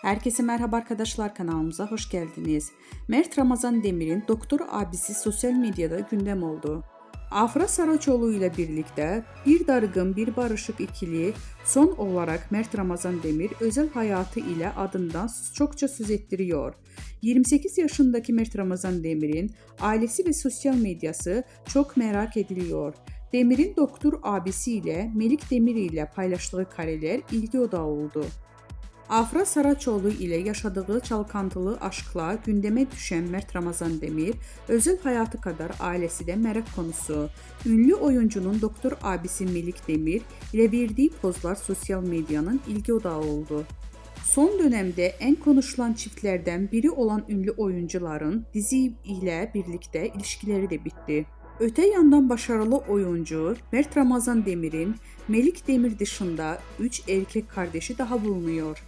Herkese merhaba arkadaşlar, kanalımıza hoş geldiniz. Mert Ramazan Demir'in doktor abisi sosyal medyada gündem oldu. Afra Saraçoğlu ile birlikte bir dargın bir barışık ikili son olarak Mert Ramazan Demir özel hayatı ile adından çokça söz ettiriyor. 28 yaşındaki Mert Ramazan Demir'in ailesi ve sosyal medyası çok merak ediliyor. Demir'in doktor abisiyle Melik Demir ile paylaştığı kareler ilgi odağı oldu. Afra Saraçoğlu ile yaşadığı çalkantılı aşkla gündeme düşen Mert Ramazan Demir, özel hayatı kadar ailesi de merak konusu. Ünlü oyuncunun doktor abisi Melik Demir ile verdiği pozlar sosyal medyanın ilgi odağı oldu. Son dönemde en konuşulan çiftlerden biri olan ünlü oyuncuların dizi ile birlikte ilişkileri de bitti. Öte yandan başarılı oyuncu Mert Ramazan Demir'in Melik Demir dışında 3 erkek kardeşi daha bulunuyor.